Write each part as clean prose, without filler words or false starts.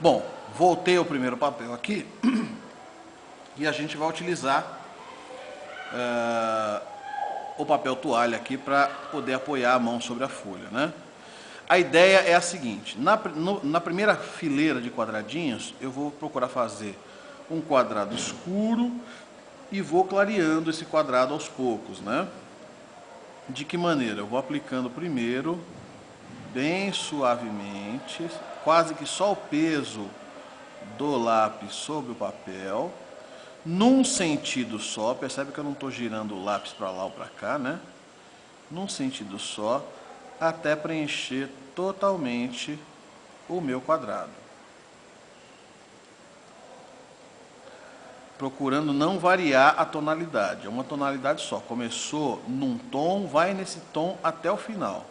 Bom, voltei ao primeiro papel aqui e a gente vai utilizar o papel toalha aqui para poder apoiar a mão sobre a folha, né? A ideia é a seguinte: na primeira fileira de quadradinhos, eu vou procurar fazer um quadrado escuro e vou clareando esse quadrado aos poucos, né? De que maneira? Eu vou aplicando primeiro, bem suavemente, quase que só o peso do lápis sobre o papel, num sentido só. Percebe que eu não estou girando o lápis para lá ou para cá, né? Num sentido só, até preencher totalmente o meu quadrado. Procurando não variar a tonalidade, é uma tonalidade só. Começou num tom, vai nesse tom até o final.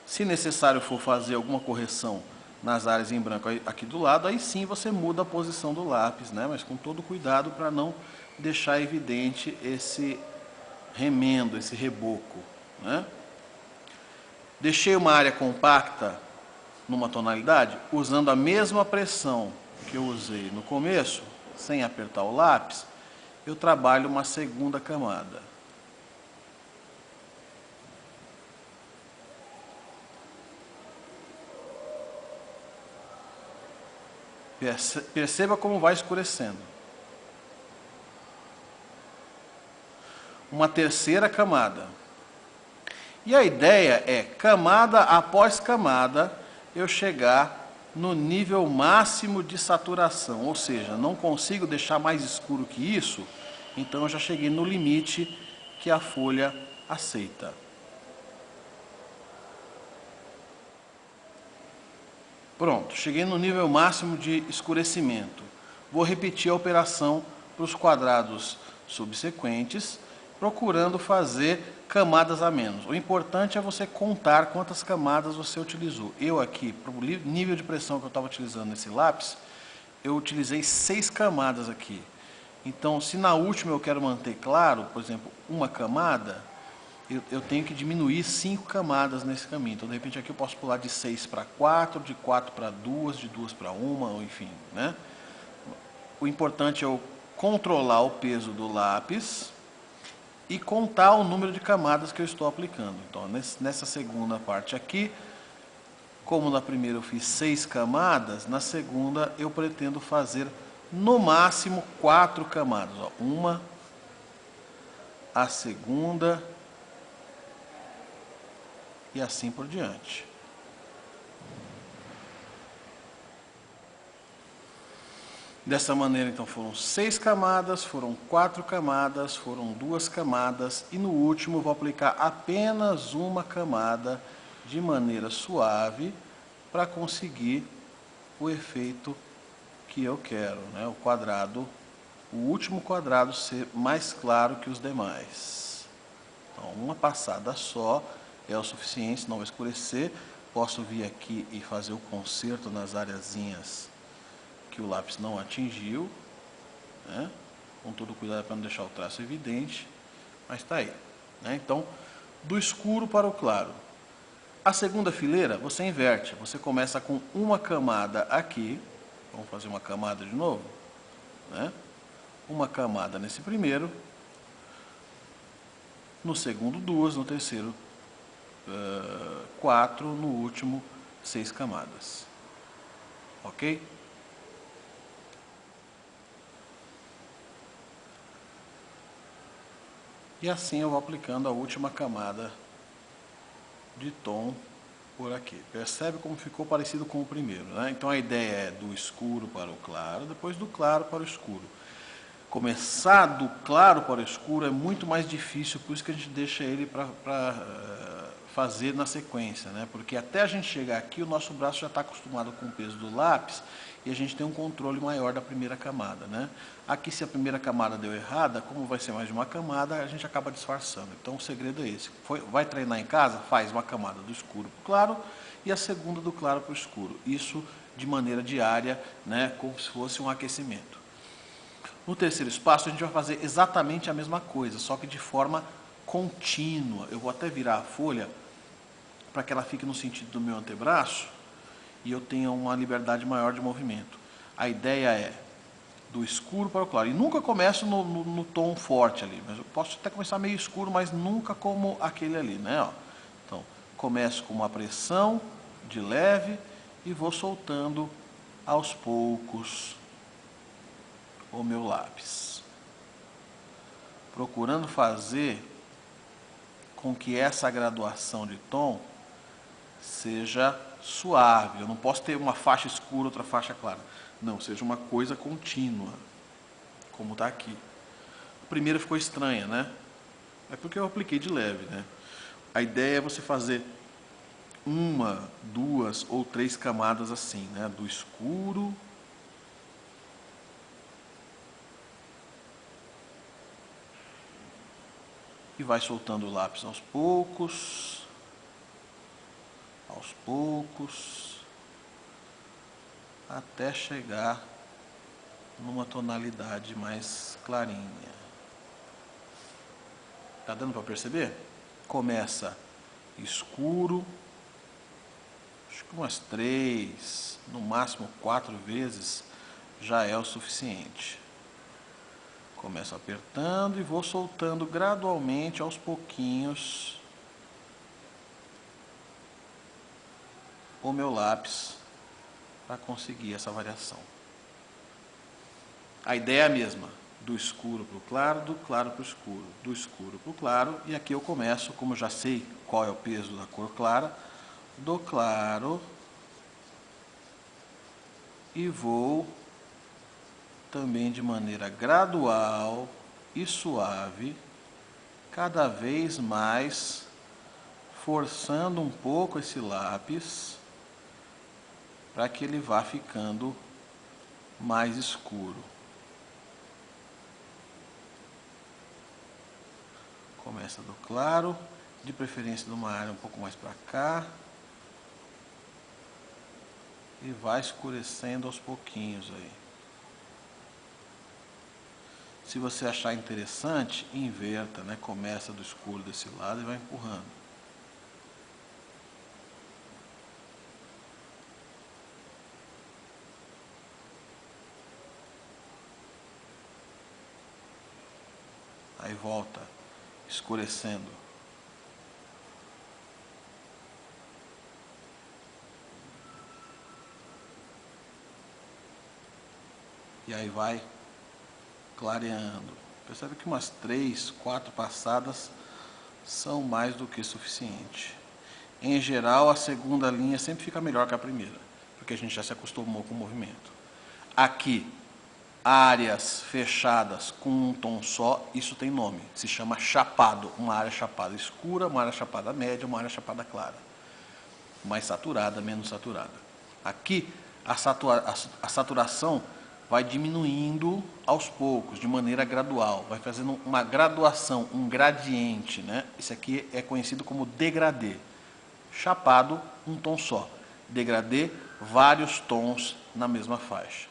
Se necessário for fazer alguma correção nas áreas em branco aqui do lado, aí sim você muda a posição do lápis, né? Mas com todo cuidado para não deixar evidente esse remendo, esse reboco, né? Deixei uma área compacta numa tonalidade, usando a mesma pressão que eu usei no começo, sem apertar o lápis, eu trabalho uma segunda camada. Perceba como vai escurecendo. Uma terceira camada. E a ideia é, camada após camada, eu chegar no nível máximo de saturação, ou seja, não consigo deixar mais escuro que isso, então eu já cheguei no limite que a folha aceita. Pronto, cheguei no nível máximo de escurecimento. Vou repetir a operação para os quadrados subsequentes, procurando fazer camadas a menos. O importante é você contar quantas camadas você utilizou. Eu aqui, para o nível de pressão que eu estava utilizando nesse lápis, eu utilizei 6 camadas aqui. Então, se na última eu quero manter claro, por exemplo, uma camada, eu tenho que diminuir 5 camadas nesse caminho. Então, de repente, aqui eu posso pular de 6 para 4, de 4 para 2, de 2 para 1, enfim, né? O importante é eu controlar o peso do lápis e contar o número de camadas que eu estou aplicando. Então, nessa segunda parte aqui, como na primeira eu fiz 6 camadas, na segunda eu pretendo fazer no máximo 4 camadas. Ó, uma, a segunda e assim por diante. Dessa maneira, então, foram 6 camadas, foram 4 camadas, foram 2 camadas e no último vou aplicar apenas uma camada de maneira suave para conseguir o efeito que eu quero, né? O quadrado, o último quadrado ser mais claro que os demais. Então, uma passada só é o suficiente, senão vai escurecer. Posso vir aqui e fazer o conserto nas areazinhas que o lápis não atingiu, né? Com todo cuidado para não deixar o traço evidente, mas está aí, né? Então, do escuro para o claro. A segunda fileira você inverte, você começa com uma camada aqui, vamos fazer uma camada de novo, né? Uma camada nesse primeiro, no segundo 2, no terceiro 4, no último 6 camadas, ok? E assim eu vou aplicando a última camada de tom por aqui. Percebe como ficou parecido com o primeiro, né? Então a ideia é do escuro para o claro, depois do claro para o escuro. Começar do claro para o escuro é muito mais difícil, por isso que a gente deixa ele para fazer na sequência, né? Porque até a gente chegar aqui, o nosso braço já está acostumado com o peso do lápis e a gente tem um controle maior da primeira camada, né? Aqui, se a primeira camada deu errada, como vai ser mais de uma camada, a gente acaba disfarçando. Então, o segredo é esse. Vai treinar em casa? Faz uma camada do escuro para o claro e a segunda do claro para o escuro. Isso de maneira diária, né? Como se fosse um aquecimento. No terceiro espaço, a gente vai fazer exatamente a mesma coisa, só que de forma contínua. Eu vou até virar a folha para que ela fique no sentido do meu antebraço e eu tenha uma liberdade maior de movimento. A ideia é do escuro para o claro. E nunca começo no tom forte ali, mas eu posso até começar meio escuro, mas nunca como aquele ali, né? Ó. Então, começo com uma pressão de leve e vou soltando aos poucos o meu lápis. Procurando fazer com que essa graduação de tom seja suave. Eu não posso ter uma faixa escura, outra faixa clara. Não, seja uma coisa contínua, como está aqui. A primeira ficou estranha, né? É porque eu apliquei de leve, né? A ideia é você fazer uma, duas ou três camadas assim, né? Do escuro e vai soltando o lápis aos poucos, até chegar numa tonalidade mais clarinha. Tá dando para perceber? Começa escuro, acho que umas 3, no máximo 4 vezes já é o suficiente. Começo apertando e vou soltando gradualmente, aos pouquinhos, o meu lápis para conseguir essa variação. A ideia é a mesma, do escuro para o claro, do claro para o escuro, do escuro para o claro, e aqui eu começo, como eu já sei qual é o peso da cor clara, do claro e vou também de maneira gradual e suave, cada vez mais forçando um pouco esse lápis para que ele vá ficando mais escuro. Começa do claro, de preferência de uma área um pouco mais para cá, e vai escurecendo aos pouquinhos aí. Se você achar interessante, inverta, né? Começa do escuro desse lado e vai empurrando. Aí volta, escurecendo. E aí vai clareando. Percebe que umas 3, 4 passadas são mais do que suficiente. Em geral, a segunda linha sempre fica melhor que a primeira, porque a gente já se acostumou com o movimento. Aqui, áreas fechadas com um tom só, isso tem nome, se chama chapado. Uma área chapada escura, uma área chapada média, uma área chapada clara. Mais saturada, menos saturada. Aqui, a saturação vai diminuindo aos poucos, de maneira gradual, vai fazendo uma graduação, um gradiente, né? Esse aqui é conhecido como degradê. Chapado, um tom só. Degradê, vários tons na mesma faixa.